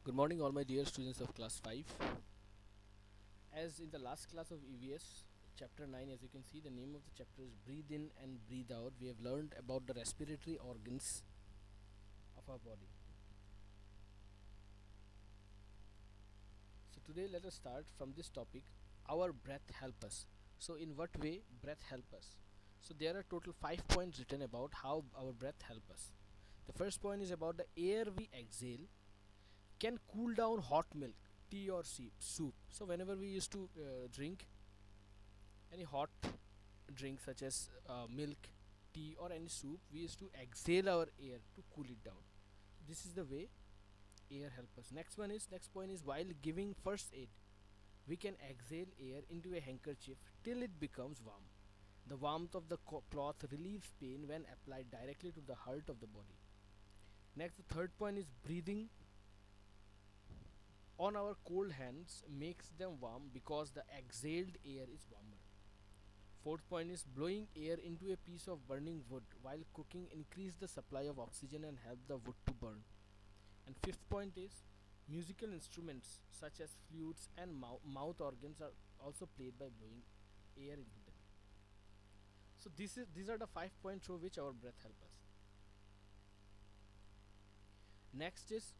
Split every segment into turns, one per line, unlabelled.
Good morning, all my dear students of class 5. As in the last class of EVS, chapter 9, as you can see, the name of the chapter is Breathe In and Breathe Out. We have learned about the respiratory organs of our body. So, today let us start from this topic. Our breath help us. So, in what way breath help us? So, there are total 5 points written about how our breath help us. The first point is about the air we exhale can cool down hot milk, tea or soup. So whenever we used to drink any hot drink such as milk, tea or any soup, we used to exhale our air to cool it down. This is the way air help us. Next point is while giving first aid, we can exhale air into a handkerchief till it becomes warm. The warmth of the cloth relieves pain when applied directly to the heart of the body. Next, the third point is breathing on our cold hands makes them warm because the exhaled air is warmer. Fourth point is blowing air into a piece of burning wood while cooking increase the supply of oxygen and help the wood to burn. And fifth point is musical instruments such as flutes and mouth organs are also played by blowing air into them. So these are the 5 points through which our breath help us. Next is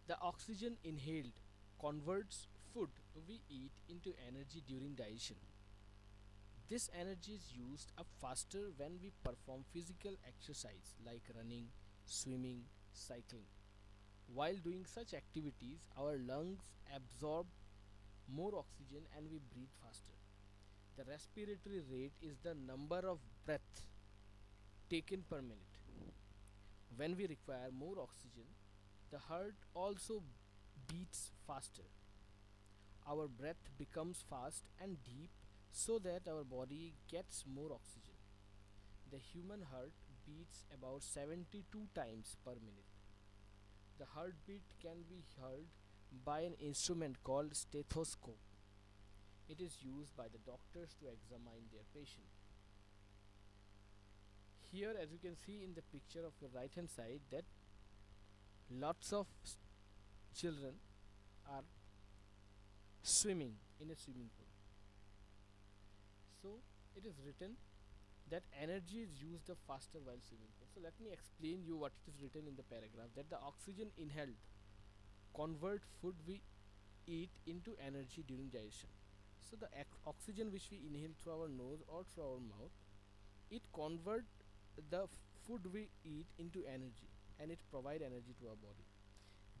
the oxygen inhaled converts food we eat into energy during digestion. This energy is used up faster when we perform physical exercise like running, swimming, cycling. While doing such activities, our lungs absorb more oxygen and we breathe faster. The respiratory rate is the number of breaths taken per minute. When we require more oxygen, the heart also beats faster. Our breath becomes fast and deep so that our body gets more oxygen. The human heart beats about 72 times per minute. The heartbeat can be heard by an instrument called stethoscope. It is used by the doctors to examine their patient. Here, as you can see in the picture of your right hand side, that lots of children are swimming in a swimming pool. So it is written that energy is used up faster while swimming pool. So let me explain you what it is written in the paragraph, that the oxygen inhaled convert food we eat into energy during digestion. So the oxygen which we inhale through our nose or through our mouth, it convert the food we eat into energy and it provide energy to our body.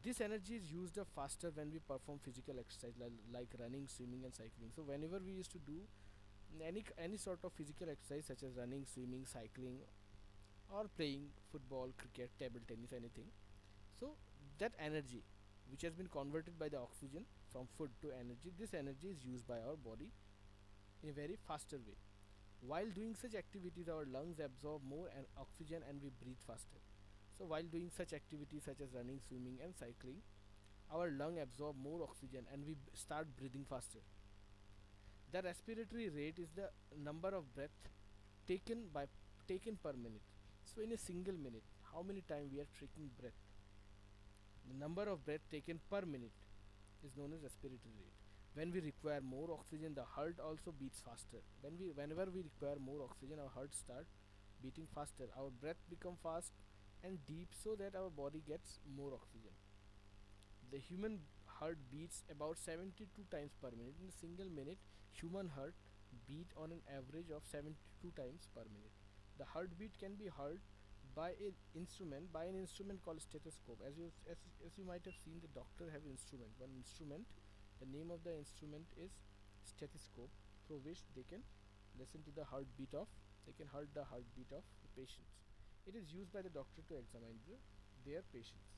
This energy is used up faster when we perform physical exercise like running, swimming and cycling. So whenever we used to do any sort of physical exercise such as running, swimming, cycling or playing football, cricket, table tennis, anything, so that energy which has been converted by the oxygen from food to energy, this energy is used by our body in a very faster way. While doing such activities, our lungs absorb more oxygen and we breathe faster. So while doing such activities such as running, swimming and cycling, our lung absorb more oxygen and we start breathing faster. The respiratory rate is the number of breath taken by taken per minute. So in a single minute, how many times we are taking breath? The number of breath taken per minute is known as respiratory rate. When we require more oxygen, the heart also beats faster. Whenever we require more oxygen, our heart start beating faster. Our breath become fast and deep so that our body gets more oxygen. The human heart beats about 72 times per minute. In a single minute, human heart beat on an average of 72 times per minute. The heartbeat can be heard by an instrument called stethoscope. As you might have seen, the doctor have one instrument. The name of the instrument is stethoscope, through which they can listen to the heartbeat of they can hear the heartbeat of the patients. It is used by the doctor to examine their patients.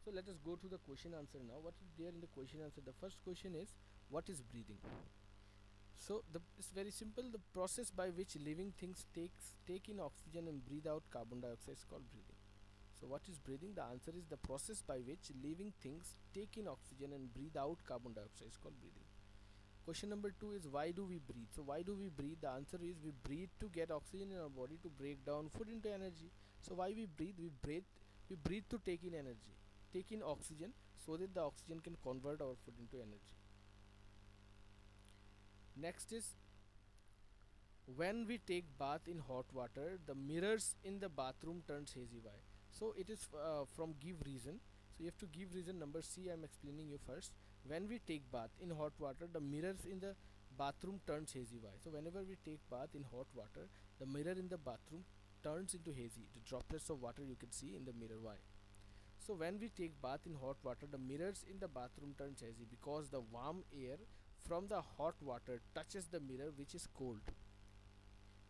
So let us go to the question answer now. What is there in the question answer? The first question is, what is breathing? So it's very simple. The process by which living things take in oxygen and breathe out carbon dioxide is called breathing. So what is breathing? The answer is the process by which living things take in oxygen and breathe out carbon dioxide is called breathing. Question number 2 is, why do we breathe? So why do we breathe? The answer is we breathe to get oxygen in our body to break down food into energy. So why we breathe? We breathe to take in energy. take in oxygen so that the oxygen can convert our food into energy. Next is, when we take bath in hot water, the mirrors in the bathroom turns hazy. Why? So it is from give reason. So you have to give reason number C. I am explaining you first. When we take bath in hot water, the mirrors in the bathroom turns hazy. Why? So whenever we take bath in hot water, the mirror in the bathroom turns into hazy. The droplets of water you can see in the mirror. Why? So when we take bath in hot water, the mirrors in the bathroom turns hazy because the warm air from the hot water touches the mirror, which is cold.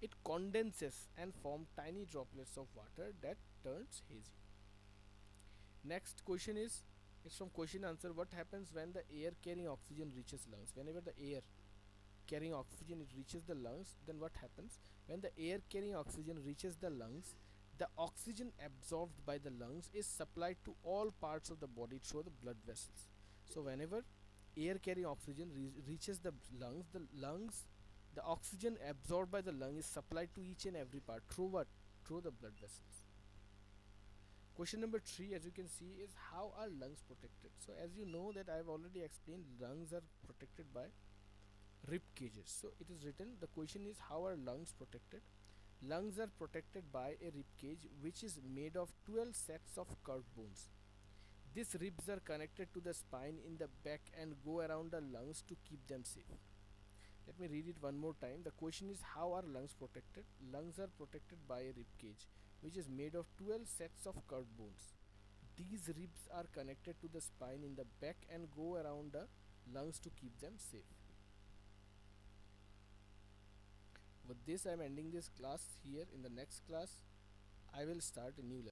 It condenses and forms tiny droplets of water that turns hazy. Next question is, it's from question answer. What happens when the air carrying oxygen reaches lungs? Whenever the air carrying oxygen it reaches the lungs, then what happens? When the air carrying oxygen reaches the lungs, the oxygen absorbed by the lungs is supplied to all parts of the body through the blood vessels. So whenever air carrying oxygen reaches the lungs, the oxygen absorbed by the lung is supplied to each and every part through what? Through the blood vessels. Question number 3, as you can see, is how are lungs protected? So as you know that I have already explained, lungs are protected by rib cages. So it is written, the question is, how are lungs protected? Lungs are protected by a rib cage which is made of 12 sets of curved bones. These ribs are connected to the spine in the back and go around the lungs to keep them safe. Let me read it one more time. The question is, how are lungs protected? Lungs are protected by a rib cage which is made of 12 sets of curved bones. These ribs are connected to the spine in the back and go around the lungs to keep them safe. With this, I am ending this class here. In the next class, I will start a new lesson.